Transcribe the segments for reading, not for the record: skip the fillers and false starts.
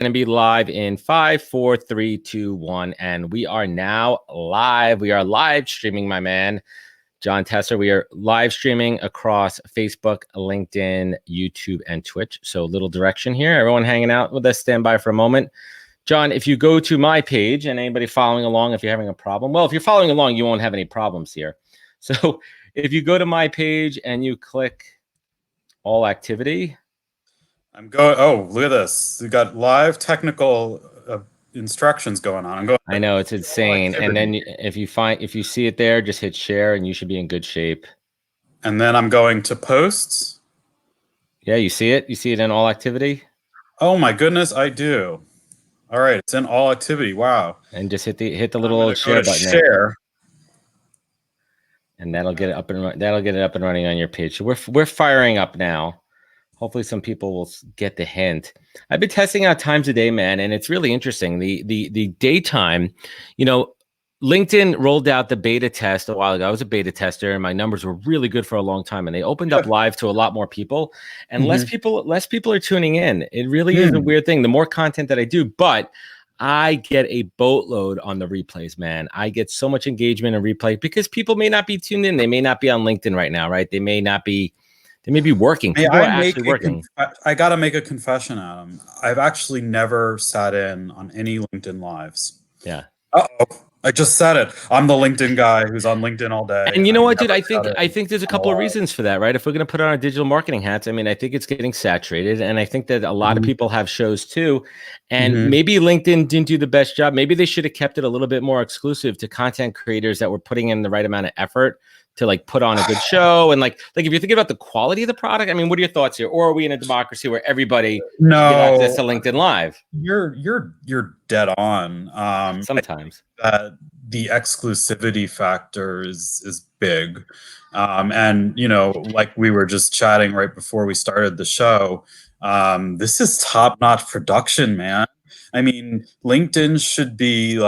going to be live in 5, 4, 3, 2, 1. And we are now live. We are live streaming, my man, John Tesser. We are live streaming across Facebook, LinkedIn, YouTube, and Twitch. So a little direction here. Everyone hanging out with us, stand by for a moment. John, if you go to my page and anybody following along, if you're having a problem, well, if you're following along, you won't have any problems here. So if you go to my page and you click all activity. I'm going. Oh, look at this. We got live technical instructions going on. I'm going. I know, it's insane. And then if you see it there, just hit share and you should be in good shape. And then I'm going to posts. Yeah, you see it? You see it in all activity? Oh my goodness, I do. All right, it's in all activity. Wow. And just hit the little share button there. And that'll get it up and running on your page. So we're firing up now. Hopefully some people will get the hint. I've been testing out times a day, man, and it's really interesting. The daytime, LinkedIn rolled out the beta test a while ago. I was a beta tester, and my numbers were really good for a long time. And they opened up live to a lot more people, and less people are tuning in. It really is a weird thing. The more content that I do, but I get a boatload on the replays, man. I get so much engagement and replay because people may not be tuned in. They may not be on LinkedIn right now, right? They may be working. People are actually working. I got to make a confession, Adam. I've actually never sat in on any LinkedIn lives. Yeah. Uh-oh. I just said it. I'm the LinkedIn guy who's on LinkedIn all day. And you know what, dude? I think there's a couple of reasons for that, right? If we're going to put on our digital marketing hats, I mean, I think it's getting saturated. And I think that a lot of people have shows too. And maybe LinkedIn didn't do the best job. Maybe they should have kept it a little bit more exclusive to content creators that were putting in the right amount of effort to put on a good show. And like if you're thinking about the quality of the product, I mean, what are your thoughts here? Or are we in a democracy where everybody get access to LinkedIn Live? You're dead on. Sometimes the exclusivity factor is big. And like we were just chatting right before we started the show, this is top-notch production, man. I mean, LinkedIn should be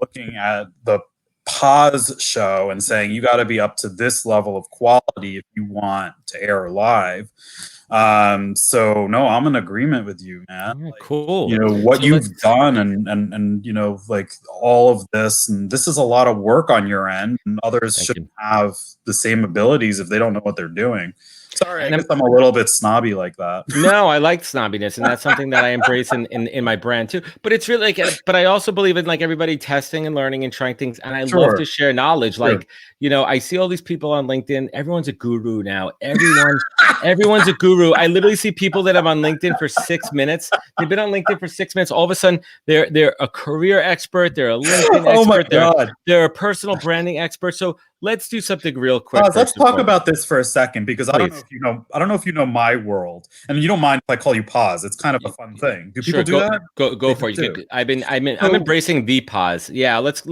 looking at the pause show and saying you got to be up to this level of quality if you want to air live. So no, I'm in agreement with you, man. Yeah, cool. What you've done and all of this, and this is a lot of work on your end, and others shouldn't have the same abilities if they don't know what they're doing. Sorry, I guess I'm a little bit snobby like that. No, I like snobbiness, and that's something that I embrace in my brand too. But it's really but I also believe in everybody testing and learning and trying things, and I love to share knowledge. I see all these people on LinkedIn. Everyone's a guru now. Everyone's a guru. I literally see people that I'm on LinkedIn for 6 minutes. They've been on LinkedIn for 6 minutes. All of a sudden, they're a career expert. They're a LinkedIn expert. Oh my God. They're a personal branding expert. So let's do something real quick. Let's talk about this for a second, because I don't know if you know my world, and you don't mind if I call you Pause. It's kind of a fun thing. Do people do that? Go for it. I'm embracing the pause. Yeah, let's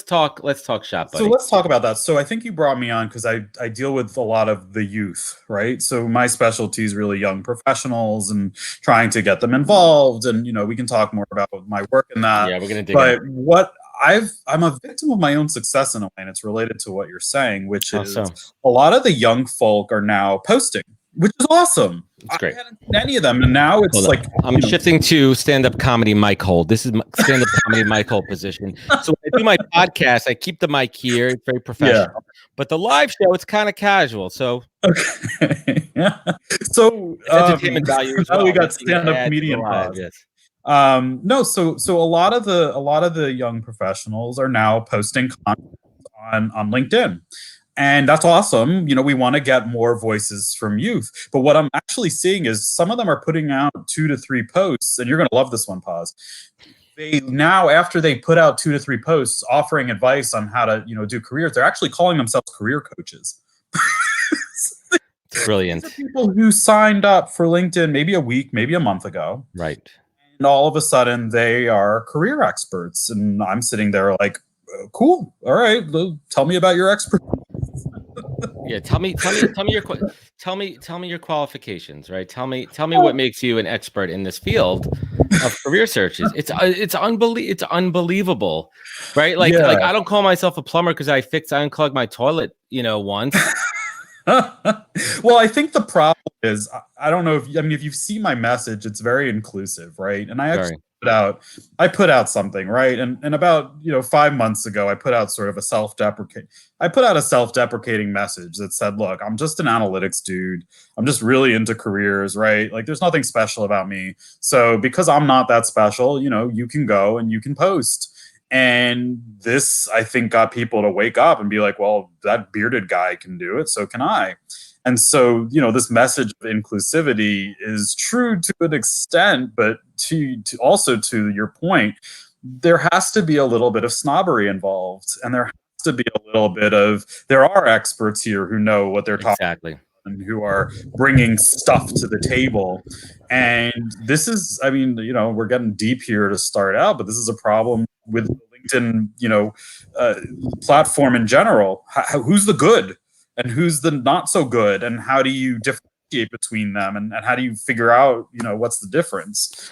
talk shop, buddy. So let's talk about that. So I think you brought me on because I deal with a lot of the youth, right? So my specialty is really young professionals and trying to get them involved, and we can talk more about my work in that. Yeah, we're gonna dig in. I'm a victim of my own success in a way, and it's related to what you're saying, which is a lot of the young folk are now posting, which is awesome. It's great. I hadn't seen any of them, and now it's I'm shifting to stand-up comedy mic hold. This is my stand-up comedy mic hold position. So when I do my podcast, I keep the mic here. It's very professional. Yeah. But the live show, it's kind of casual. So yeah. So entertainment value as well. We got stand-up comedian live. Yes. No, so a lot of the young professionals are now posting content on LinkedIn, and that's awesome. We want to get more voices from youth, but what I'm actually seeing is some of them are putting out 2 to 3 posts, and you're going to love this one, Pause. They now, after they put out 2 to 3 posts offering advice on how to do careers, they're actually calling themselves career coaches. Brilliant. These are people who signed up for LinkedIn maybe a week, maybe a month ago, right? And all of a sudden they are career experts, and I'm sitting there like, cool, all right, tell me about your expertise. Yeah, tell me your qualifications, right? Tell me what makes you an expert in this field of career searches. It's unbelievable, right? Like I don't call myself a plumber because I unclogged my toilet, once. Well, I think the problem is, I don't know if you see my message, it's very inclusive, right? And I actually I put out something, right? And about 5 months ago, I put out sort of a self-deprecating message that said, look, I'm just an analytics dude. I'm just really into careers, right? Like there's nothing special about me. So because I'm not that special, you can go and you can post. And this, I think, got people to wake up and be like, well, that bearded guy can do it, so can I. And so, this message of inclusivity is true to an extent, but to also to your point, there has to be a little bit of snobbery involved, and there has to be a little bit of, there are experts here who know what they're talking Exactly. and who are bringing stuff to the table. And this is, we're getting deep here to start out, but this is a problem with the LinkedIn, platform in general. Who's the good and who's the not so good, and how do you differentiate between them, and how do you figure out, what's the difference?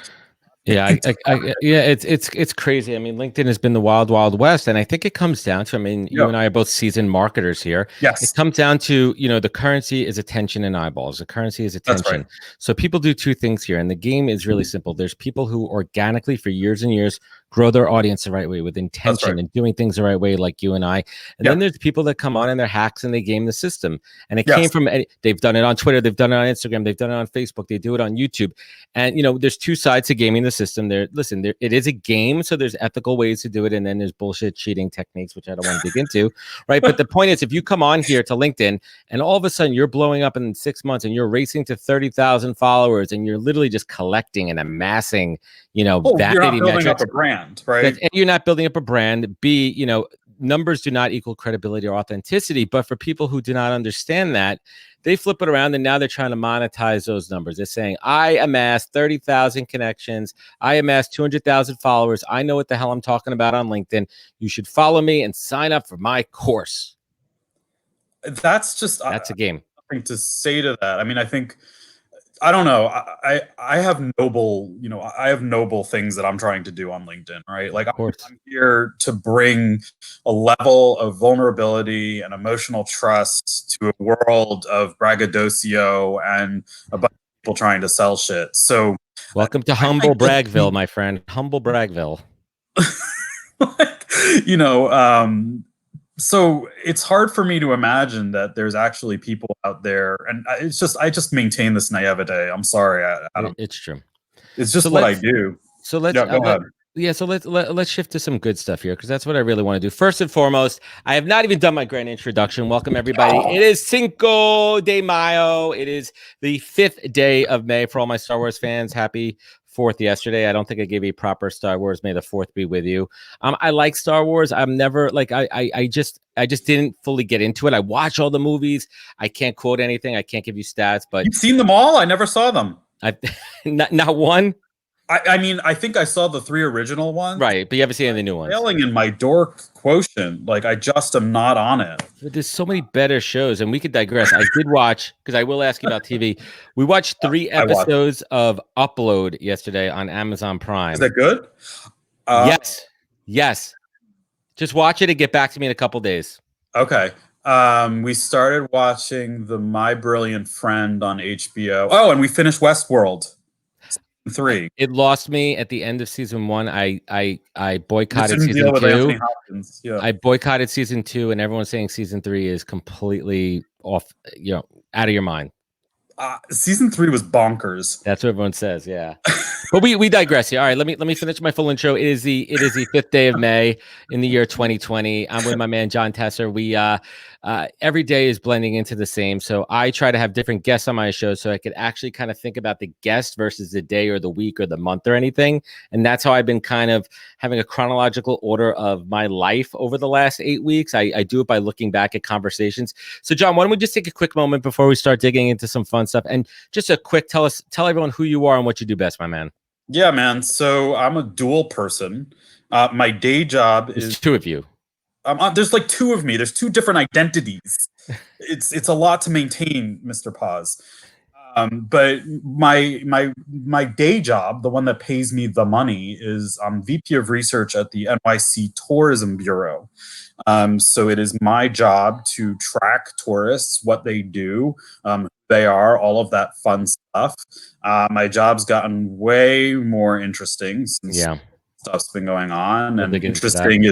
Yeah, it's crazy. I mean, LinkedIn has been the wild, wild west, and I think it comes down to, you and I are both seasoned marketers here. Yes. It comes down to, the currency is attention and eyeballs. The currency is attention. That's right. So people do two things here, and the game is really simple. There's people who organically, for years and years, grow their audience the right way with intention and doing things the right way, like you and I. And then there's people that come on and they're hacks and they game the system. And it came from, they've done it on Twitter, they've done it on Instagram, they've done it on Facebook, they do it on YouTube. And, there's two sides to gaming the system. It is a game, so there's ethical ways to do it. And then there's bullshit cheating techniques, which I don't want to dig into, right? But the point is, if you come on here to LinkedIn and all of a sudden you're blowing up in 6 months and you're racing to 30,000 followers and you're literally just collecting and amassing, vanity you're not building metrics. up a brand, right? And you're not building up a brand. B, numbers do not equal credibility or authenticity. But for people who do not understand that, they flip it around and now they're trying to monetize those numbers. They're saying, I amassed 30,000 connections. I amassed 200,000 followers. I know what the hell I'm talking about on LinkedIn. You should follow me and sign up for my course. That's a game. Nothing to say to that. I think, I don't know. I have noble things that I'm trying to do on LinkedIn, right? Like I'm here to bring a level of vulnerability and emotional trust to a world of braggadocio and a bunch of people trying to sell shit. So welcome to humble Bragville, my friend. Humble Bragville. So it's hard for me to imagine that there's actually people out there, and I just maintain this naivete. I'm sorry, Adam. It's true. It's just what I do. So let's go ahead. Yeah, so let's shift to some good stuff here, because that's what I really want to do. First and foremost, I have not even done my grand introduction. Welcome, everybody. It is Cinco de Mayo. It is the 5th day of May for all my Star Wars fans. Happy 4th yesterday. I don't think I gave a proper Star Wars. May the 4th be with you. I like Star Wars. I'm never like I just didn't fully get into it. I watch all the movies. I can't quote anything. I can't give you stats, but you've seen them all. I never saw them. Not one. I think I saw the 3 original ones. Right, but you haven't seen any of the new ones. Failing in my dork quotient. Like, I just am not on it. But there's so many better shows, and we could digress. I did watch, because I will ask you about TV. We watched 3 episodes of Upload yesterday on Amazon Prime. Is that good? Yes. Just watch it and get back to me in a couple days. Okay. We started watching The My Brilliant Friend on HBO. Oh, and we finished Westworld. 3. It lost me at the end of season 1. I boycotted season 2. I boycotted season 2, and everyone's saying season 3 is completely off, out of your mind. Season 3 was bonkers. That's what everyone says, yeah. But we digress here. All right, let me finish my full intro. It is the 5th day of May in the year 2020. I'm with my man John Tesser. We every day is blending into the same. So I try to have different guests on my show so I could actually kind of think about the guest versus the day or the week or the month or anything. And that's how I've been kind of having a chronological order of my life over the last 8 weeks. I do it by looking back at conversations. So John, why don't we just take a quick moment before we start digging into some fun stuff, and just a quick tell everyone who you are and what you do best, my man. Yeah, man. So I'm a dual person. My day job is 2 of you. There's like 2 of me. There's 2 different identities. It's a lot to maintain, Mr. Paz. But my day job, the one that pays me the money, is I'm VP of Research at the NYC Tourism Bureau. So it is my job to track tourists, what they do, who they are, all of that fun stuff. My job's gotten way more interesting since stuff's been going on, We'll and dig into that. interesting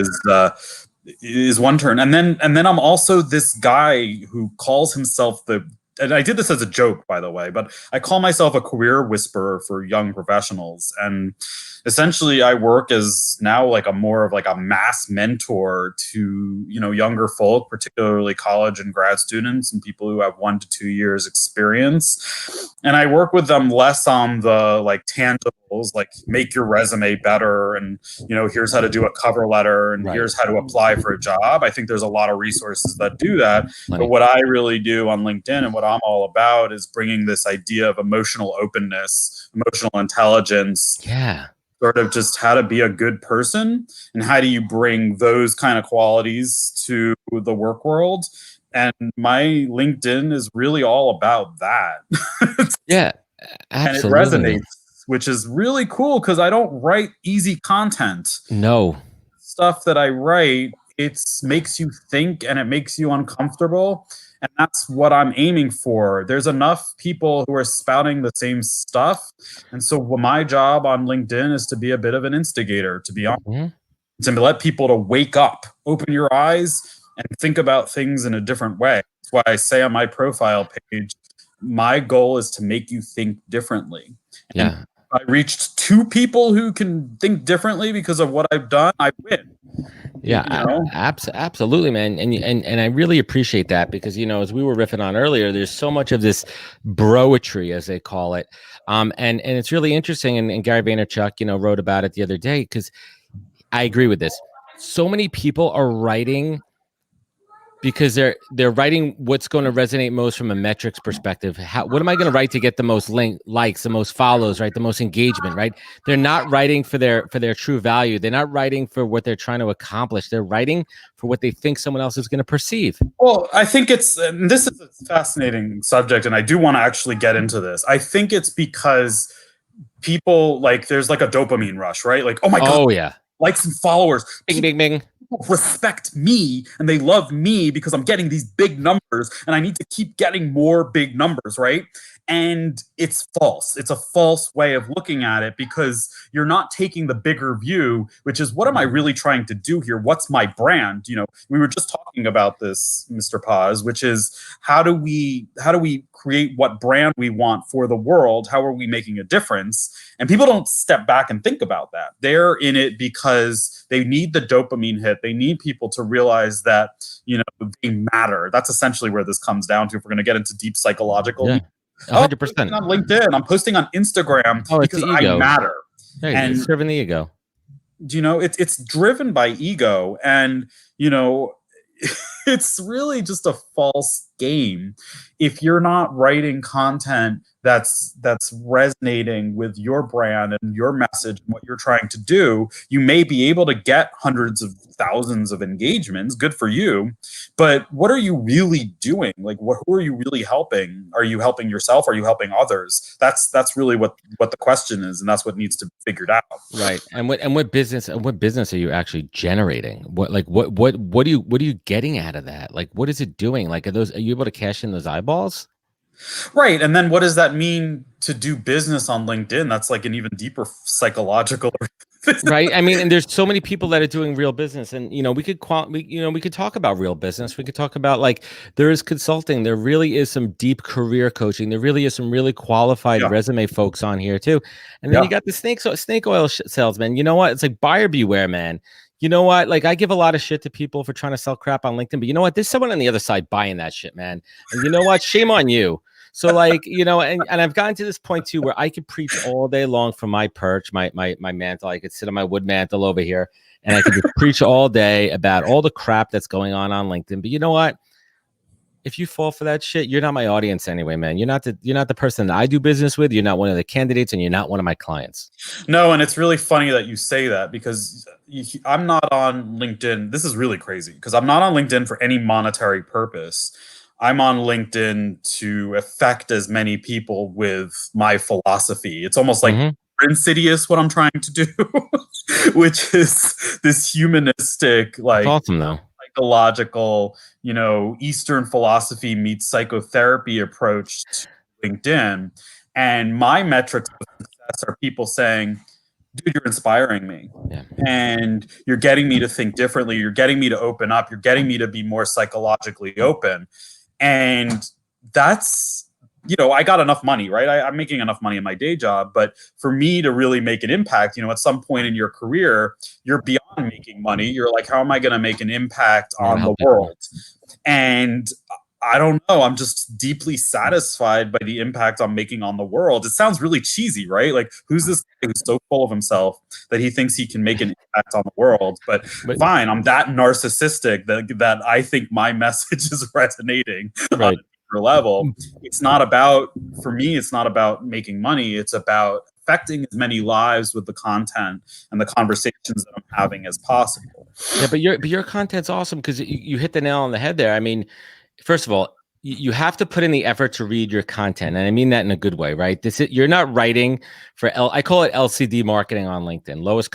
is one turn. And then I'm also this guy who calls himself and I did this as a joke, by the way, but I call myself a career whisperer for young professionals. And essentially I work as now like a more of like a mass mentor to, younger folk, particularly college and grad students and people who have 1 to 2 years experience. And I work with them less on the like tangibles, like make your resume better. And, here's how to do a cover letter and here's how to apply for a job. I think there's a lot of resources that do that. But what I really do on LinkedIn and what I'm all about is bringing this idea of emotional openness, emotional intelligence. Sort of just how to be a good person and how do you bring those kind of qualities to the work world. And my LinkedIn is really all about that. Yeah, absolutely. And it resonates, which is really cool because I don't write easy content. No. Stuff that I write, it makes you think and it makes you uncomfortable. And that's what I'm aiming for. There's enough people who are spouting the same stuff. And so my job on LinkedIn is to be a bit of an instigator, to be honest, to let people to wake up, open your eyes, and think about things in a different way. That's why I say on my profile page, my goal is to make you think differently. And I reached 2 people who can think differently because of what I've done, I win. Absolutely, man. And I really appreciate that because, as we were riffing on earlier, there's so much of this broetry, as they call it. And it's really interesting. And Gary Vaynerchuk, wrote about it the other day because I agree with this. So many people are writing because they're writing what's going to resonate most from a metrics perspective. What am I going to write to get the most likes, the most follows, right? The most engagement, right? They're not writing for their true value. They're not writing for what they're trying to accomplish. They're writing for what they think someone else is going to perceive. Well, I think this is a fascinating subject, and I do want to actually get into this. I think it's because people there's like a dopamine rush, right? Like, oh my God. Oh yeah. Likes and followers. Bing, bing, bing. Respect me and they love me because I'm getting these big numbers and I need to keep getting more big numbers, right? And it's false. It's a false way of looking at it because you're not taking the bigger view, which is what am I really trying to do here? What's my brand? We were just talking about this, Mr. Paz, which is how do we create what brand we want for the world? How are we making a difference? And people don't step back and think about that. They're in it because they need the dopamine hit. They need people to realize that, they matter. That's essentially where this comes down to if we're going to get into deep psychological. 100%. I'm on LinkedIn. I'm posting on Instagram because I matter. And serving the ego. It's driven by ego, and it's really just a false game. If you're not writing content that's resonating with your brand and your message and what you're trying to do, you may be able to get hundreds of thousands of engagements. Good for you. But what are you really doing? Who are you really helping? Are you helping yourself? Are you helping others? That's really what the question is, and that's what needs to be figured out. Right. And what business are you actually generating? What are you getting out of that? What is it doing? Are you able to cash in those eyeballs? Right. And then what does that mean to do business on LinkedIn? That's like an even deeper psychological right. I mean, and there's so many people that are doing real business, and we could talk about real business. We could talk about there is consulting. There really is some deep career coaching. There really is some really qualified resume folks on here too. And then you got the snake oil salesman. You know what? It's like buyer beware, man. You know what? I give a lot of shit to people for trying to sell crap on LinkedIn, but you know what? There's someone on the other side buying that shit, man. And you know what? Shame on you. So and I've gotten to this point too, where I could preach all day long from my perch, my mantle. I could sit on my wood mantle over here and I could just preach all day about all the crap that's going on LinkedIn. But you know what? If you fall for that shit, you're not my audience anyway, man. You're not the person that I do business with. You're not one of the candidates and you're not one of my clients. No. And it's really funny that you say that because I'm not on LinkedIn. This is really crazy because I'm not on LinkedIn for any monetary purpose. I'm on LinkedIn to affect as many people with my philosophy. It's almost like insidious what I'm trying to do, which is this humanistic, It's awesome though. psychological, Eastern philosophy meets psychotherapy approach to LinkedIn. And my metrics of success are people saying, dude, you're inspiring me. Yeah. And you're getting me to think differently. You're getting me to open up. You're getting me to be more psychologically open. And that's, I got enough money, right? I'm making enough money in my day job. But for me to really make an impact, at some point in your career, you're beyond making money. You're like, how am I going to make an impact on the world? And I don't know. I'm just deeply satisfied by the impact I'm making on the world. It sounds really cheesy, right? Like, who's this guy who's so full of himself that he thinks he can make an impact on the world? But fine, I'm that narcissistic that I think my message is resonating on a deeper level. It's not about, for me, it's not about making money. It's about affecting as many lives with the content and the conversations that I'm having as possible. Yeah, but your content's awesome because you hit the nail on the head there. I mean, first of all, you have to put in the effort to read your content, and I mean that in a good way, right? You're not writing for I call it LCD marketing on LinkedIn, lowest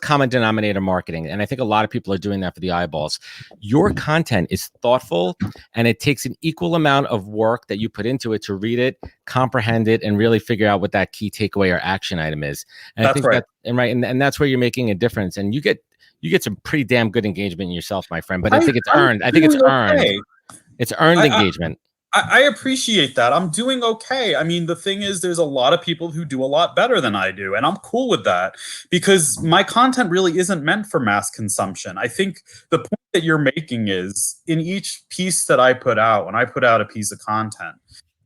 common denominator marketing, and I think a lot of people are doing that for the eyeballs. Your content is thoughtful, and it takes an equal amount of work that you put into it to read it, comprehend it, and really figure out what that key takeaway or action item is. And that's right. And that's where you're making a difference, and you get some pretty damn good engagement in yourself, my friend. But I think it's earned. I think it's earned. Okay. It's earned engagement. I appreciate that. I'm doing okay. I mean, the thing is, there's a lot of people who do a lot better than I do, and I'm cool with that because my content really isn't meant for mass consumption. I think the point that you're making is in each piece that I put out, when I put out a piece of content,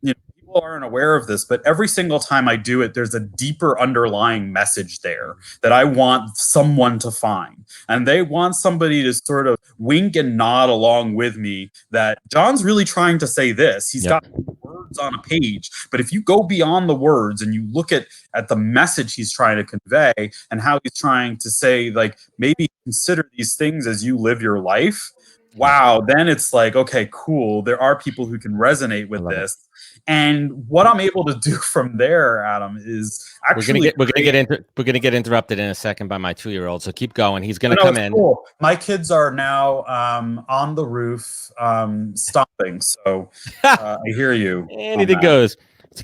people aren't aware of this, but every single time I do it, there's a deeper underlying message there that I want someone to find. And they want somebody to sort of wink and nod along with me that John's really trying to say this. He's got words on a page, but if you go beyond the words and you look at the message he's trying to convey and how he's trying to say, like, maybe consider these things as you live your life. Wow, then it's like, okay, cool. There are people who can resonate with this. And what I'm able to do from there, Adam, is actually we're gonna get interrupted in a second by my 2-year-old. So keep going. He's gonna come in. Cool. My kids are now on the roof stomping. So I hear you. Anything goes.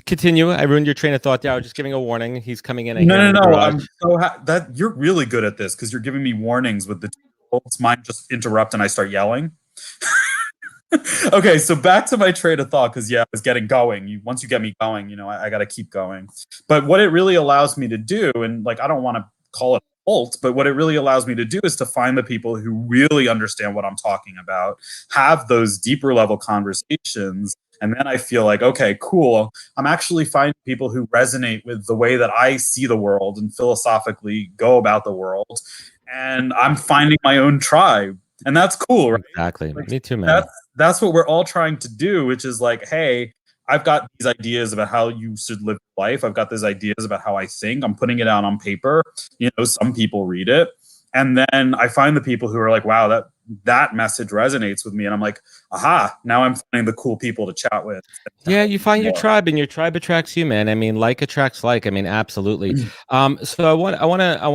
Continue. I ruined your train of thought there. I was just giving a warning. He's coming in. No. I'm so that you're really good at this because you're giving me warnings with the 2-year-olds. Mine just interrupt and I start yelling. Okay, so back to my train of thought, because I was getting going. Once you get me going, I got to keep going. But what it really allows me to do, and I don't want to call it a cult, but what it really allows me to do is to find the people who really understand what I'm talking about, have those deeper level conversations, and then I feel like, okay, cool. I'm actually finding people who resonate with the way that I see the world and philosophically go about the world, and I'm finding my own tribe. And that's cool, right? Exactly. Me too, man. That's what we're all trying to do, which is like, hey, I've got these ideas about how you should live life. I've got these ideas about how I think. I'm putting it out on paper. Some people read it. And then I find the people who are like, wow, that message resonates with me. And I'm like, aha, now I'm finding the cool people to chat with. Yeah, you find your tribe, and your tribe attracts you, man. I mean, like attracts like. I mean, absolutely. So I want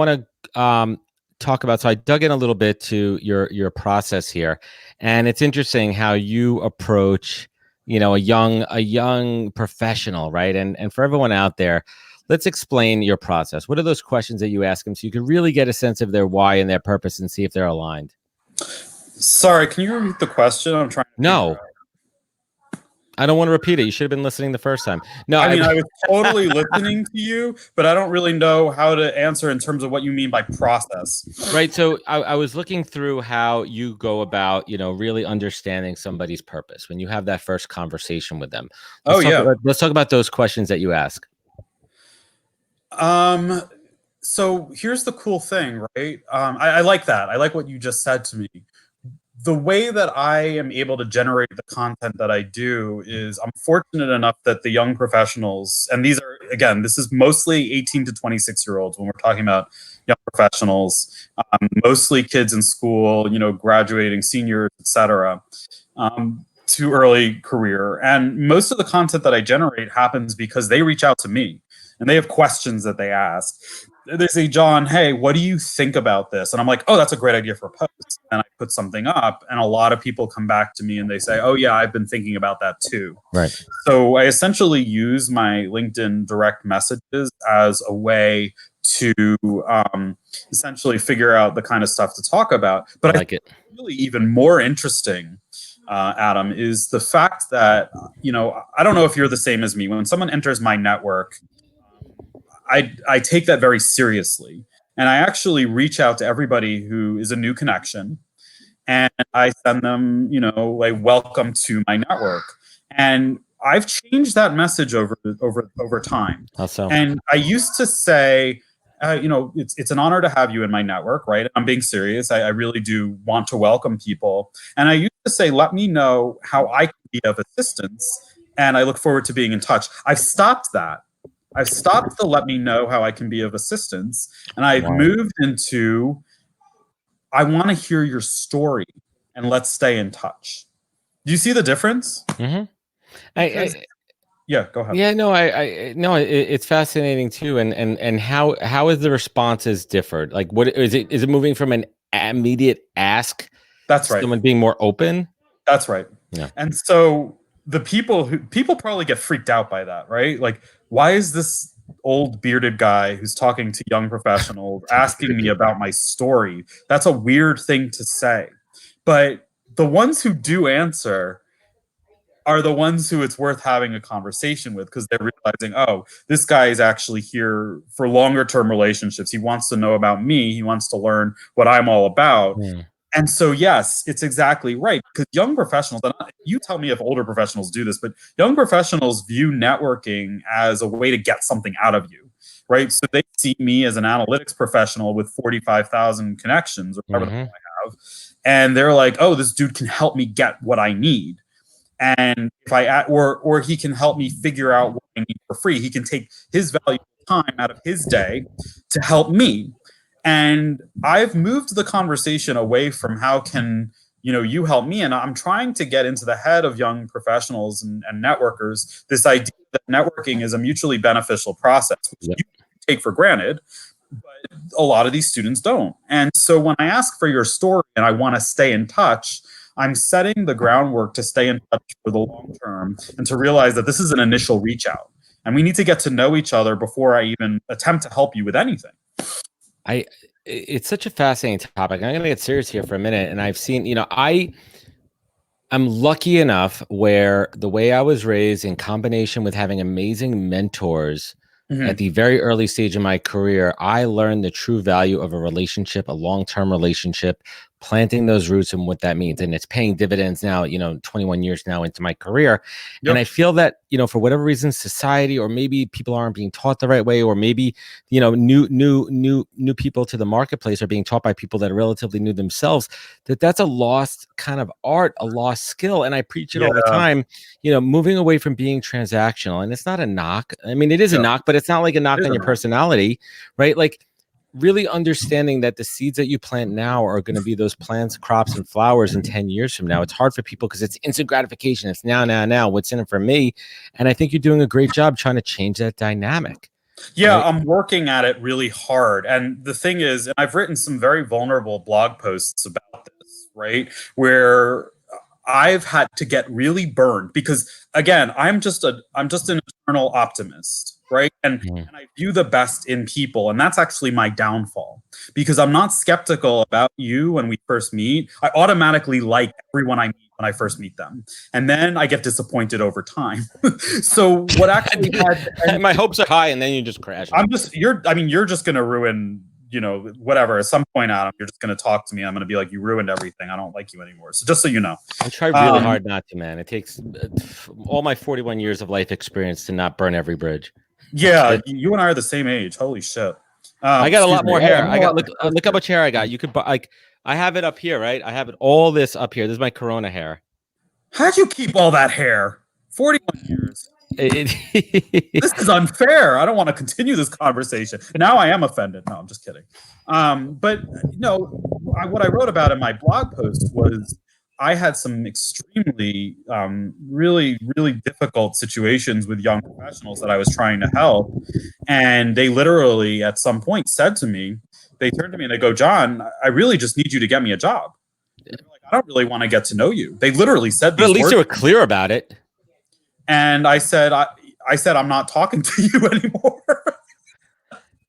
to talk about, so I dug in a little bit to your process here, and it's interesting how you approach a young professional, right? And for everyone out there, let's explain your process. What are those questions that you ask them so you can really get a sense of their why and their purpose and see if they're aligned? Sorry, can you repeat the question? I'm trying to No, I don't want to repeat it. You should have been listening the first time. No, I mean, I was totally listening to you, but I don't really know how to answer in terms of what you mean by process. Right. So I was looking through how you go about, really understanding somebody's purpose when you have that first conversation with them. Let's talk about those questions that you ask. So here's the cool thing, right? I like that. I like what you just said to me. The way that I am able to generate the content that I do is I'm fortunate enough that the young professionals, and this is mostly 18 to 26-year-olds when we're talking about young professionals, mostly kids in school, graduating seniors, etc., to early career. And most of the content that I generate happens because they reach out to me and they have questions that they ask. They say, John, hey, what do you think about this? And I'm like, oh, that's a great idea for a post. and I put something up, and a lot of people come back to me and they say, oh yeah, I've been thinking about that too. Right. So I essentially use my LinkedIn direct messages as a way to essentially figure out the kind of stuff to talk about. But I like it. Really even more interesting, Adam, is the fact that, I don't know if you're the same as me. When someone enters my network, I take that very seriously. And I actually reach out to everybody who is a new connection. And I send them, like, welcome to my network. And I've changed that message over time. How so? And I used to say, it's an honor to have you in my network, right? I'm being serious. I really do want to welcome people. And I used to say, let me know how I can be of assistance. And I look forward to being in touch. I've stopped that. I've stopped the let me know how I can be of assistance. And I've moved into, I want to hear your story and let's stay in touch. Do you see the difference? Mm-hmm. Yeah, go ahead. Yeah, no, it's fascinating too. And how is the responses differed? Like, what is it? Is it moving from an immediate ask? That's right. Someone being more open. That's right. Yeah. And so the people probably get freaked out by that, right? Like, why is this old bearded guy who's talking to young professionals asking me about my story? That's a weird thing to say. But the ones who do answer are the ones who it's worth having a conversation with, because they're realizing, oh, this guy is actually here for longer term relationships. He wants to know about me. He wants to learn what I'm all about. Yeah. And so, yes, it's exactly right. Because young professionals, and you tell me if older professionals do this, but young professionals view networking as a way to get something out of you, right? So they see me as an analytics professional with 45,000 connections or whatever I have. And they're like, oh, this dude can help me get what I need. And if or he can help me figure out what I need for free. He can take his valuable time out of his day to help me. And I've moved the conversation away from how can you help me, and I'm trying to get into the head of young professionals and networkers this idea that networking is a mutually beneficial process, which you take for granted, but a lot of these students don't. And so when I ask for your story and I want to stay in touch, I'm setting the groundwork to stay in touch for the long term and to realize that this is an initial reach out, and we need to get to know each other before I even attempt to help you with anything. It's such a fascinating topic. I'm going to get serious here for a minute. And I've seen, I'm lucky enough where the way I was raised, in combination with having amazing mentors at the very early stage of my career, I learned the true value of a relationship, a long-term relationship, planting those roots and what that means. And it's paying dividends now, 21 years now into my career. Yep. And I feel that, for whatever reason, society, or maybe people aren't being taught the right way, or maybe, new people to the marketplace are being taught by people that are relatively new themselves, that's a lost kind of art, a lost skill. And I preach it all the time, moving away from being transactional. And it's not a knock. I mean, it is a knock, but it's not like a knock on your personality, right? Like, really understanding that the seeds that you plant now are going to be those plants, crops, and flowers in 10 years from now. It's hard for people because it's instant gratification. It's now, what's in it for me? And I think you're doing a great job trying to change that dynamic. Yeah, right? I'm working at it really hard. And the thing is, and I've written some very vulnerable blog posts about this, right? Where I've had to get really burned because, again, I'm just an eternal optimist, right? And I view the best in people, and that's actually my downfall, because I'm not skeptical about you when we first meet. I automatically like everyone I meet when I first meet them, and then I get disappointed over time. So what actually had my hopes are high, and then you just crash. You're just gonna ruin. Whatever. At some point, Adam, you're just going to talk to me. I'm going to be like, you ruined everything. I don't like you anymore. So just so you know. I try really hard not to, man. It takes all my 41 years of life experience to not burn every bridge. Yeah, you and I are the same age. Holy shit. I got a lot more hair. Look how much hair I got. You could buy, I have it up here, right? I have it all this up here. This is my Corona hair. How'd you keep all that hair? 41 years. This is unfair. I don't want to continue this conversation. Now I am offended. No, I'm just kidding. But what I wrote about in my blog post was I had some extremely, really, really difficult situations with young professionals that I was trying to help. And they literally, at some point, said to me, they turned to me and they go, John, I really just need you to get me a job. like, I don't really want to get to know you. They literally said But these at least words. they were clear about it. And I said, I'm not talking to you anymore.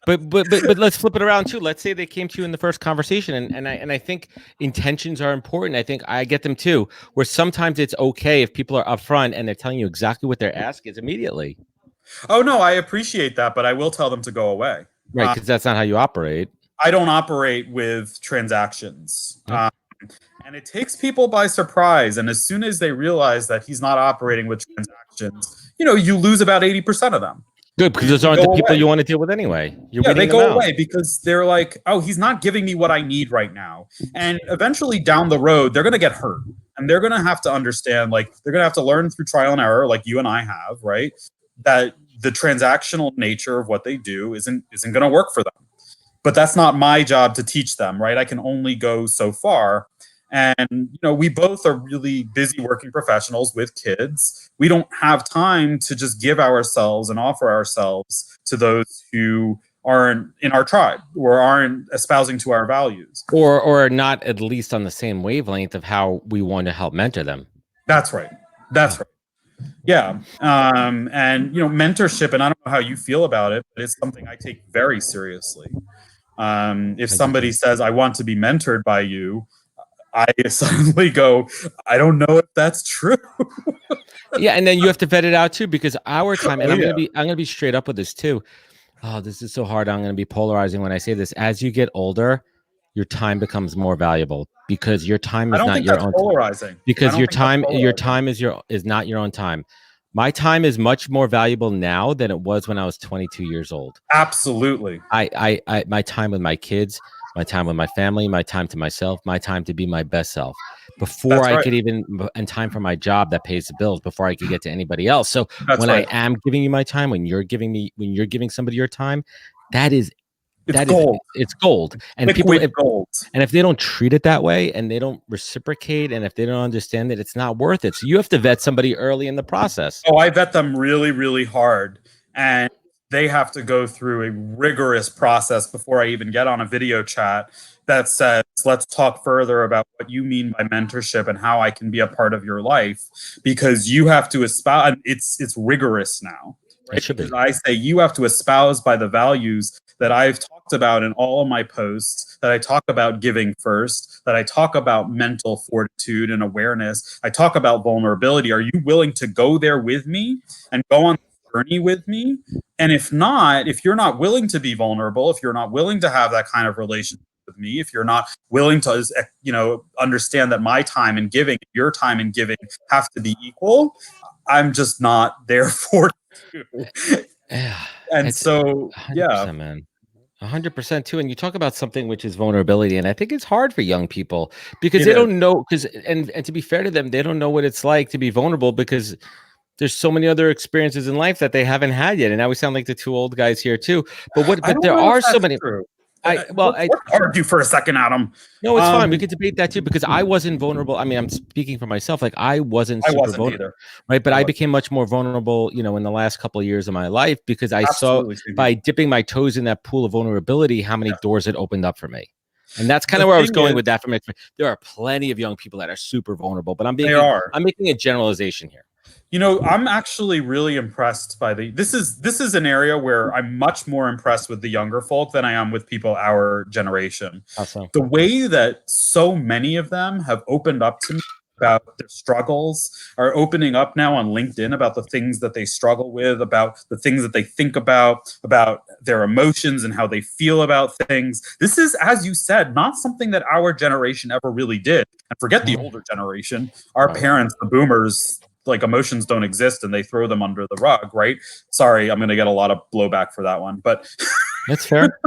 But let's flip it around too. Let's say they came to you in the first conversation, and I think intentions are important. I think I get them too. Where sometimes it's okay if people are upfront and they're telling you exactly what their ask is immediately. Oh no, I appreciate that, but I will tell them to go away. Right, because that's not how you operate. I don't operate with transactions. Yep. And it takes people by surprise. And as soon as they realize that he's not operating with transactions, you lose about 80% of them. Good, because those aren't the people you want to deal with anyway. They go away because they're like, oh, he's not giving me what I need right now. And eventually down the road, they're going to get hurt. And they're going to have to understand, like, they're going to have to learn through trial and error, like you and I have, right? That the transactional nature of what they do isn't going to work for them. But that's not my job to teach them, right? I can only go so far. And, we both are really busy working professionals with kids. We don't have time to just give ourselves and offer ourselves to those who aren't in our tribe or aren't espousing to our values. Or not at least on the same wavelength of how we want to help mentor them. That's right. Yeah. And, mentorship, and I don't know how you feel about it, but it's something I take very seriously. If somebody says, I want to be mentored by you, I suddenly go, I don't know if that's true. Yeah, and then you have to vet it out too, because our time, and I'm gonna be straight up with this too. Oh, this is so hard. I'm gonna be polarizing when I say this. As you get older, your time becomes more valuable because your time is not your own. Polarizing. Because your time is not your own time. My time is much more valuable now than it was when I was 22 years old. Absolutely. I my time with my kids, my time with my family, my time to myself, my time to be my best self before I could even, and time for my job that pays the bills before I could get to anybody else. So I am giving you my time, when you're giving somebody your time, it's gold. It's gold. And gold. And if they don't treat it that way and they don't reciprocate, and if they don't understand that it's not worth it, so you have to vet somebody early in the process. Oh, I vet them really, really hard. And they have to go through a rigorous process before I even get on a video chat that says, let's talk further about what you mean by mentorship and how I can be a part of your life, because you have to espouse. It's rigorous now. Right? It should be. I say you have to espouse by the values that I've talked about in all of my posts, that I talk about giving first, that I talk about mental fortitude and awareness. I talk about vulnerability. Are you willing to go there with me and go on the journey with me? And if not, if you're not willing to be vulnerable, if you're not willing to have that kind of relationship with me, if you're not willing to, understand that my time and giving, your time and giving have to be equal, I'm just not there for you. And so, 100%, man. 100% too. And you talk about something which is vulnerability, and I think it's hard for young people because they don't know, and to be fair to them, they don't know what it's like to be vulnerable because there's so many other experiences in life that they haven't had yet. And now we sound like the two old guys here too. But there are so many. I argue for a second, Adam. No, it's fine. We could debate that too, because I wasn't vulnerable. I mean, I'm speaking for myself. Like I wasn't vulnerable either. Right. But I became much more vulnerable, in the last couple of years of my life, because I saw by dipping my toes in that pool of vulnerability, how many doors it opened up for me. And that's kind of where I was going with that. There are plenty of young people that are super vulnerable, but I'm making a generalization here. I'm actually really impressed by this is an area where I'm much more impressed with the younger folk than I am with people our generation. Awesome. The way that so many of them have opened up to me about their struggles, are opening up now on LinkedIn about the things that they struggle with, about the things that they think about their emotions and how they feel about things. This is, as you said, not something that our generation ever really did. And forget the older generation, our parents, the boomers. Like, emotions don't exist and they throw them under the rug, right? Sorry, I'm going to get a lot of blowback for that one, but that's fair.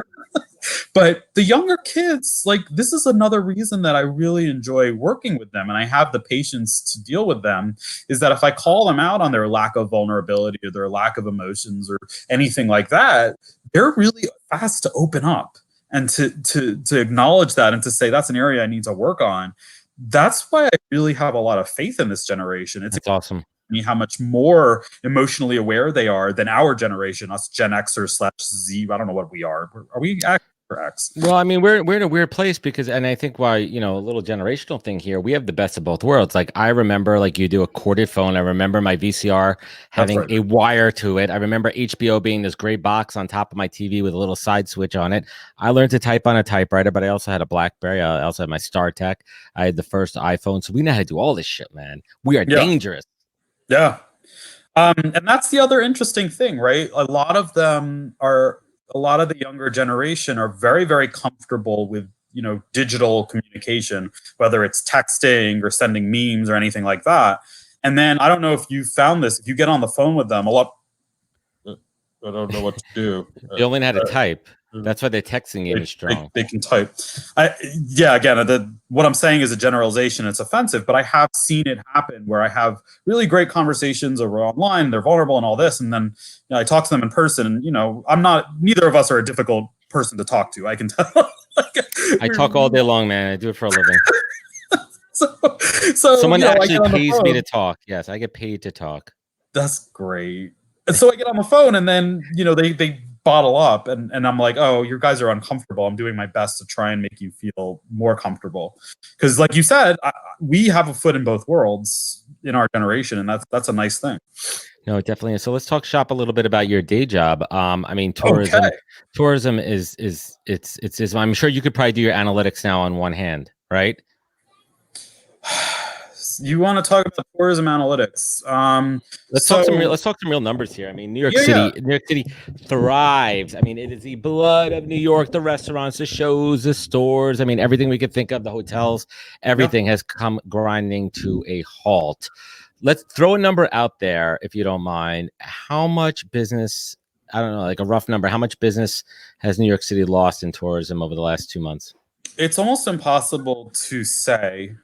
But the younger kids, like, this is another reason that I really enjoy working with them and I have the patience to deal with them, is that if I call them out on their lack of vulnerability or their lack of emotions or anything like that, they're really fast to open up and to acknowledge that and to say, that's an area I need to work on. That's why I really have a lot of faith in this generation. It's awesome. How much more emotionally aware they are than our generation, us Gen Xers / Z. I don't know what we are. Are we? for X. Well, I mean, we're in a weird place because, and I think why, you know, a little generational thing here, we have the best of both worlds. Like I remember, like you do a corded phone. I remember my VCR That's having right. a wire to it. I remember HBO being this gray box on top of my TV with a little side switch on it. I learned to type on a typewriter, but I also had a BlackBerry. I also had my StarTech. I had the first iPhone, so we know how to do all this shit, man. We are Yeah. dangerous. Yeah. And that's the other interesting thing, right? A lot of the younger generation are very, very comfortable with, you know, digital communication, whether it's texting or sending memes or anything like that. And then I don't know if you found this, if you get on the phone with them, a lot, I don't know what to do. They only know how to type. That's why their texting game is strong. They can type. Yeah, again, what I'm saying is a generalization. It's offensive, but I have seen it happen where I have really great conversations over online. They're vulnerable and all this, and then you know, I talk to them in person. And you know, neither of us are a difficult person to talk to. I can tell. I talk all day long, man. I do it for a living. so, Someone you know, actually pays me to talk. Yes, I get paid to talk. That's great. And so I get on the phone, and then you know they bottle up, and I'm like, oh, you guys are uncomfortable. I'm doing my best to try and make you feel more comfortable, because like you said, we have a foot in both worlds in our generation, and that's a nice thing. No, it definitely is. So let's talk shop a little bit about your day job. I mean, Okay. tourism is. I'm sure you could probably do your analytics now on one hand, right? You want to talk about tourism analytics? Let's talk some real numbers here. I mean, New York City thrives. I mean, it is the blood of New York. The restaurants, the shows, the stores. I mean, everything we could think of, the hotels, everything has come grinding to a halt. Let's throw a number out there, if you don't mind. How much business? I don't know, like a rough number. How much business has New York City lost in tourism over the last 2 months? It's almost impossible to say.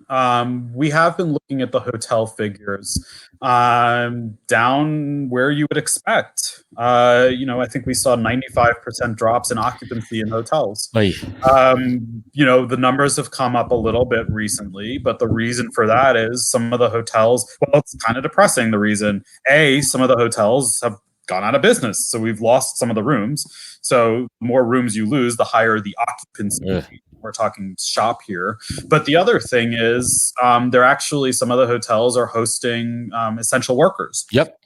We have been looking at the hotel figures down where you would expect. You know, I think we saw 95% drops in occupancy in hotels. You know, the numbers have come up a little bit recently, but the reason for that is some of the hotels, well, it's kind of depressing. The reason, some of the hotels have gone out of business. So we've lost some of the rooms. So the more rooms you lose, the higher the occupancy. Ugh. We're talking shop here. But the other thing is they're actually, some of the hotels are hosting essential workers. Yep.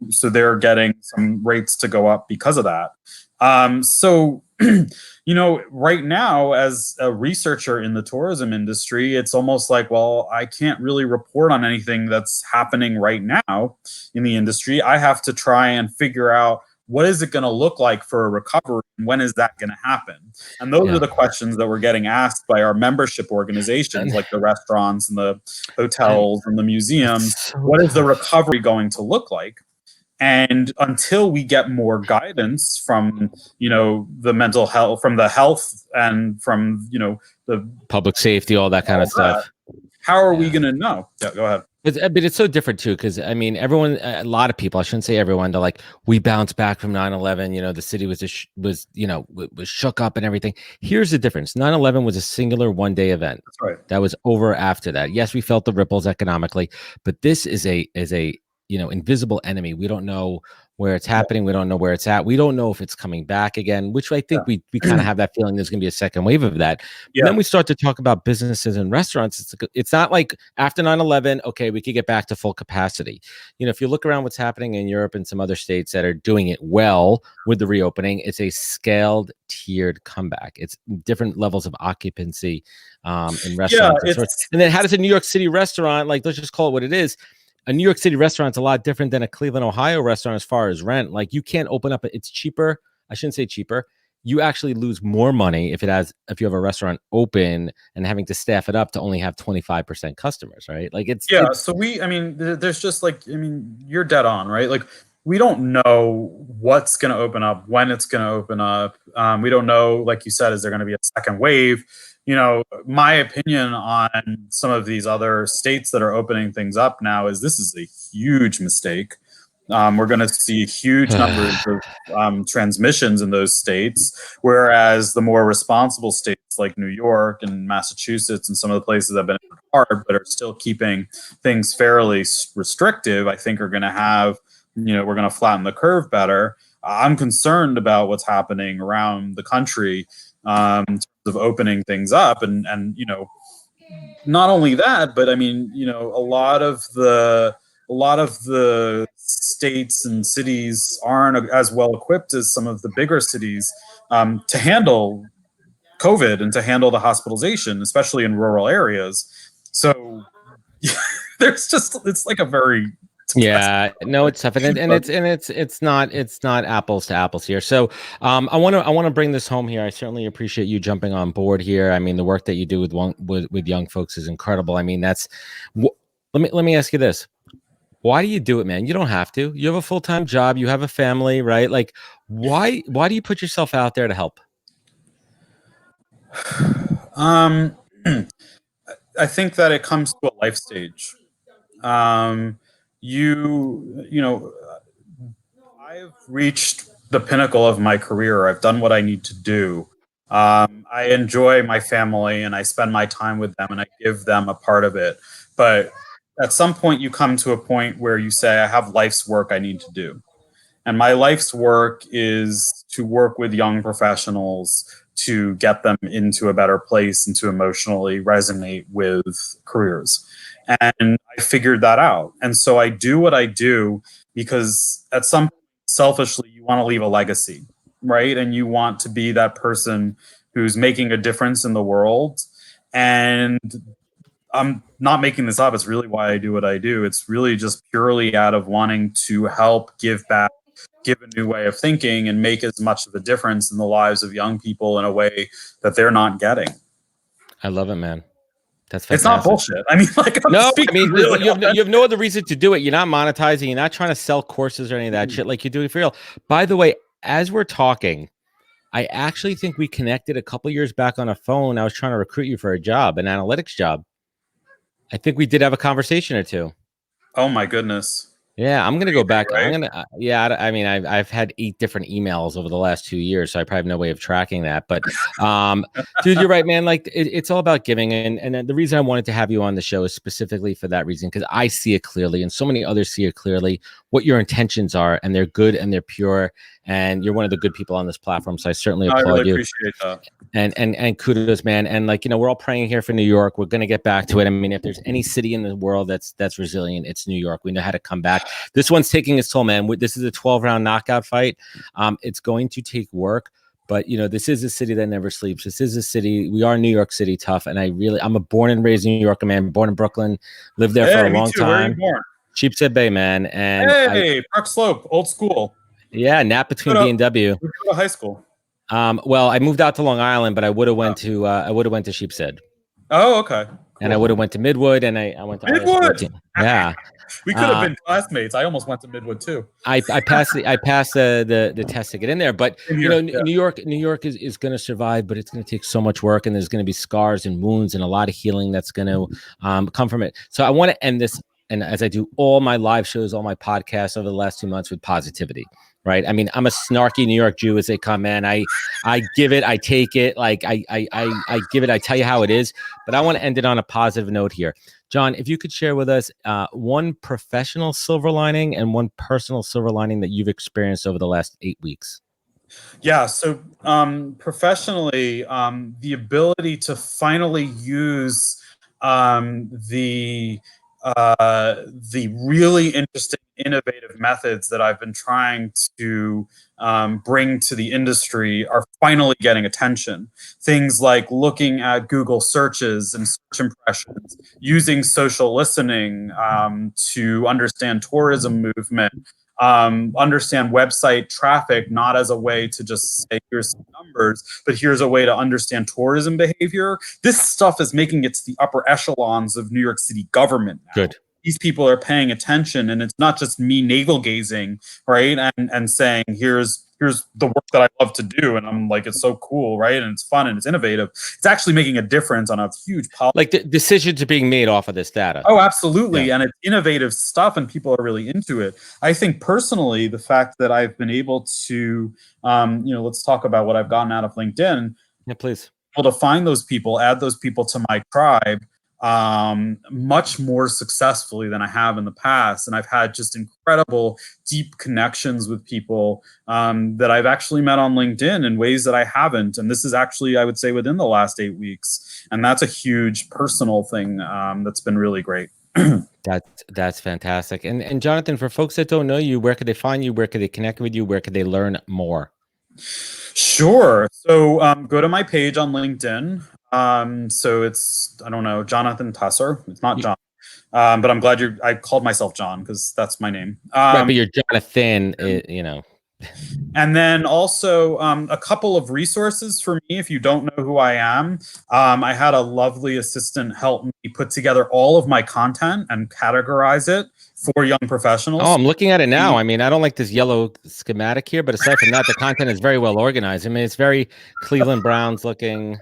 So they're getting some rates to go up because of that. So, you know, right now, as a researcher in the tourism industry, it's almost like, well, I can't really report on anything that's happening right now in the industry. I have to try and figure out what is it going to look like for a recovery, and when is that going to happen? And those are the questions that we're getting asked by our membership organizations, like the restaurants and the hotels and the museums. What is the recovery going to look like? And until we get more guidance from, you know, the mental health, from the health, and from, you know, the public safety, all that kind of stuff, how are we going to know? Yeah, go ahead. But it's so different too, because I mean, everyone, a lot of people, I shouldn't say everyone, they're like, we bounced back from 9/11. You know, the city was was shook up and everything. Here's the difference: 9/11 was a singular one-day event. That's right. That was over after that. Yes, we felt the ripples economically, but this is a invisible enemy. We don't know where it's happening. We don't know where it's at. We don't know if it's coming back again, which I think we kind of have that feeling there's going to be a second wave of that. Yeah. Then we start to talk about businesses and restaurants. It's not like after 9/11, okay, we could get back to full capacity. You know, if you look around what's happening in Europe and some other states that are doing it well with the reopening, it's a scaled, tiered comeback. It's different levels of occupancy in restaurants. And then how does a New York City restaurant, like, let's just call it what it is, a New York City restaurant's a lot different than a Cleveland, Ohio restaurant as far as rent. Like, you can't open up. It's cheaper. I shouldn't say cheaper. You actually lose more money if you have a restaurant open and having to staff it up to only have 25% customers, right? Like it's so there's just like, you're dead on, right? Like, we don't know what's going to open up, when it's going to open up. We don't know, like you said, is there going to be a second wave? You know, my opinion on some of these other states that are opening things up now is this is a huge mistake. We're going to see huge numbers of transmissions in those states, whereas the more responsible states like New York and Massachusetts and some of the places that have been hard but are still keeping things fairly restrictive, I think are going to have, we're going to flatten the curve better. I'm concerned about what's happening around the country. in terms of opening things up. And not only that, but I mean, a lot of the states and cities aren't as well equipped as some of the bigger cities to handle COVID and to handle the hospitalization, especially in rural areas. So it's like a very no, it's tough, and it's not apples to apples here. So I want to bring this home here. I certainly appreciate you jumping on board here. I mean, the work that you do with young folks is incredible. I mean, let me ask you this. Why do you do it, man? You don't have to. You have a full-time job, you have a family, right? Like, why do you put yourself out there to help? I think that it comes to a life stage. I've reached the pinnacle of my career. I've done what I need to do. I enjoy my family and I spend my time with them and I give them a part of it. But at some point, you come to a point where you say, I have life's work I need to do. And my life's work is to work with young professionals to get them into a better place and to emotionally resonate with careers. And I figured that out. And so I do what I do because at some point, selfishly, you want to leave a legacy, right? And you want to be that person who's making a difference in the world. And I'm not making this up. It's really why I do what I do. It's really just purely out of wanting to help give back, give a new way of thinking, and make as much of a difference in the lives of young people in a way that they're not getting. I love it, man. That's fantastic. It's not bullshit. I mean, you have no other reason to do it. You're not monetizing. You're not trying to sell courses or any of that shit. Like, you're doing it for real. By the way, as we're talking, I actually think we connected a couple years back on a phone. I was trying to recruit you for a job, an analytics job. I think we did have a conversation or two. Oh my goodness. Yeah, I'm gonna go back. Right? I'm gonna. I mean, I've had 8 different emails over the last 2 years, so I probably have no way of tracking that. But, dude, you're right, man. Like, it's all about giving, and the reason I wanted to have you on the show is specifically for that reason, because I see it clearly, and so many others see it clearly. What your intentions are, and they're good and they're pure, and you're one of the good people on this platform. So I certainly applaud really you. Appreciate that. And kudos, man. And like, we're all praying here for New York. We're going to get back to it. I mean, if there's any city in the world that's resilient, it's New York. We know how to come back. This one's taking its toll, man. This is a 12-round knockout fight. It's going to take work, but this is a city that never sleeps. This is a city. We are New York City tough. And I'm a born and raised New Yorker, man. Born in Brooklyn, lived there for a long time. Where are you born? Sheepshead Bay, man. And Park Slope, old school. Yeah, nap between B and W. We go to high school. Well, I moved out to Long Island, but I would have went to Sheepshead. Oh, okay. Cool. And I would have went to Midwood, and I went to Midwood. Yeah, we could have been classmates. I almost went to Midwood too. I passed the test to get in there, but New York is going to survive, but it's going to take so much work, and there's going to be scars and wounds and a lot of healing that's going to come from it. So I want to end this, and as I do all my live shows, all my podcasts over the last 2 months, with positivity. Right. I mean, I'm a snarky New York Jew as they come, man. I give it, I take it. Like I give it, I tell you how it is. But I want to end it on a positive note here. John, if you could share with us one professional silver lining and one personal silver lining that you've experienced over the last 8 weeks. Yeah. So professionally, the ability to finally use the really interesting, innovative methods that I've been trying to bring to the industry are finally getting attention. Things like looking at Google searches and search impressions, using social listening to understand tourism movement, understand website traffic, not as a way to just say, here's some numbers, but here's a way to understand tourism behavior. This stuff is making it to the upper echelons of New York City government now. Good. These people are paying attention, and it's not just me navel gazing, right? And saying, here's the work that I love to do. And I'm like, it's so cool, right? And it's fun and it's innovative. It's actually making a difference on a huge policy. Like, the decisions are being made off of this data. Oh, absolutely. Yeah. And it's innovative stuff and people are really into it. I think personally, the fact that I've been able to, let's talk about what I've gotten out of LinkedIn. Yeah, please. Able to find those people, add those people to my tribe, much more successfully than I have in the past. And I've had just incredible, deep connections with people that I've actually met on LinkedIn in ways that I haven't. And this is actually, I would say, within the last 8 weeks. And that's a huge personal thing that's been really great. That's fantastic. And Jonathan, for folks that don't know you, where could they find you? Where could they connect with you? Where could they learn more? Sure. So go to my page on LinkedIn. So it's, I don't know, Jonathan Tesser. It's not John. But I'm glad I called myself John because that's my name. Right, but you're Jonathan, you know. And then also a couple of resources for me if you don't know who I am. I had a lovely assistant help me put together all of my content and categorize it for young professionals. Oh, I'm looking at it now. I mean, I don't like this yellow schematic here, but aside from that, the content is very well organized. I mean, it's very Cleveland Browns looking.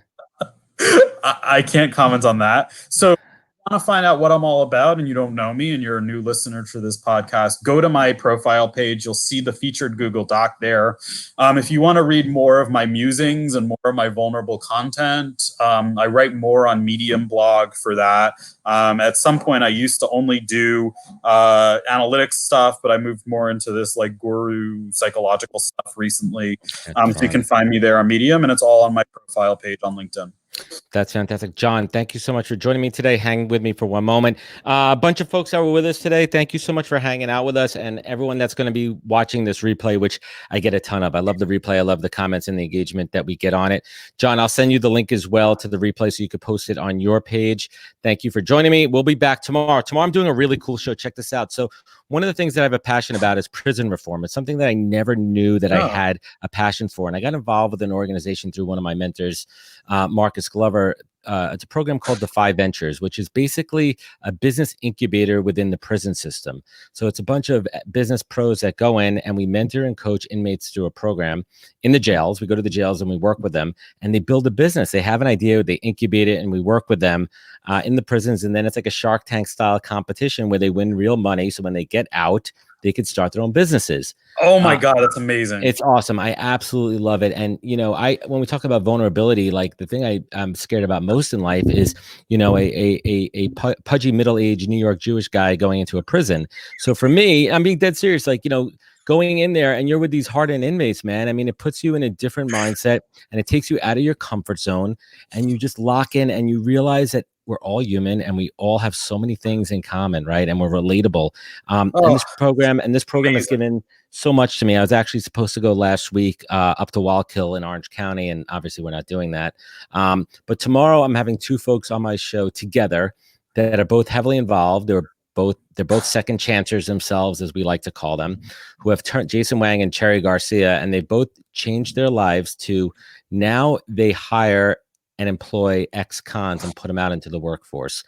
I can't comment on that. So want to find out what I'm all about and you don't know me and you're a new listener to this podcast, go to my profile page. You'll see the featured Google Doc there. If you want to read more of my musings and more of my vulnerable content, I write more on Medium blog for that. At some point, I used to only do analytics stuff, but I moved more into this like guru psychological stuff recently. So you can find me there on Medium, and it's all on my profile page on LinkedIn. That's fantastic. John, thank you so much for joining me today. Hang with me for one moment. A bunch of folks that were with us today, thank you so much for hanging out with us, and everyone that's going to be watching this replay, which I get a ton of. I love the replay. I love the comments and the engagement that we get on it. John, I'll send you the link as well to the replay so you could post it on your page. Thank you for joining me. We'll be back tomorrow. Tomorrow I'm doing a really cool show. Check this out. So one of the things that I have a passion about is prison reform. It's something that I never knew that I had a passion for. And I got involved with an organization through one of my mentors, Marcus Glover. It's a program called Defy Ventures, which is basically a business incubator within the prison system. So it's a bunch of business pros that go in and we mentor and coach inmates through a program in the jails. We go to the jails and we work with them and they build a business. They have an idea, they incubate it, and we work with them in the prisons. And then it's like a Shark Tank style competition where they win real money. So when they get out, they could start their own businesses. Oh my God, that's amazing. It's awesome. I absolutely love it. And, you know, when we talk about vulnerability, like the thing I'm scared about most in life is, you know, a pudgy middle-aged New York Jewish guy going into a prison. So for me, I'm being dead serious, like, you know, going in there and you're with these hardened inmates, man. I mean, it puts you in a different mindset and it takes you out of your comfort zone and you just lock in and you realize that we're all human and we all have so many things in common, right? And we're relatable. And this program has given so much to me. I was actually supposed to go last week up to Wallkill in Orange County, and obviously we're not doing that. But tomorrow I'm having two folks on my show together that are both heavily involved. They're both second chancers themselves, as we like to call them, who have turned Jason Wang and Cherry Garcia, and they both changed their lives to now they hire and employ ex-cons and put them out into the workforce.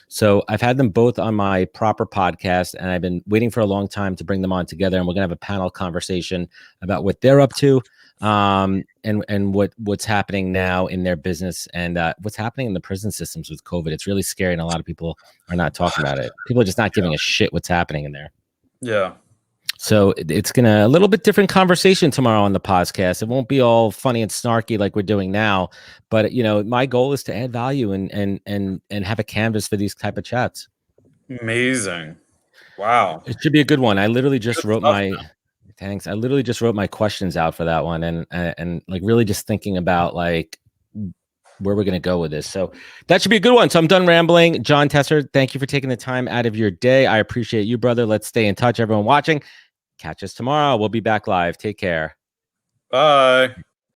So I've had them both on my proper podcast, and I've been waiting for a long time to bring them on together. And we're gonna have a panel conversation about what they're up to, and what's happening now in their business, and what's happening in the prison systems with COVID. It's really scary, and a lot of people are not talking about it. People are just not giving a shit what's happening in there. Yeah. So it's a little bit different conversation tomorrow on the podcast. It won't be all funny and snarky like we're doing now, but you know, my goal is to add value and have a canvas for these type of chats. Amazing. Wow. It should be a good one. I literally just wrote my thanks. I literally just wrote my questions out for that one, and like really just thinking about like where we're going to go with this. So that should be a good one. So I'm done rambling. John Tesser, thank you for taking the time out of your day. I appreciate you, brother. Let's stay in touch. Everyone watching, catch us tomorrow. We'll be back live. Take care. Bye.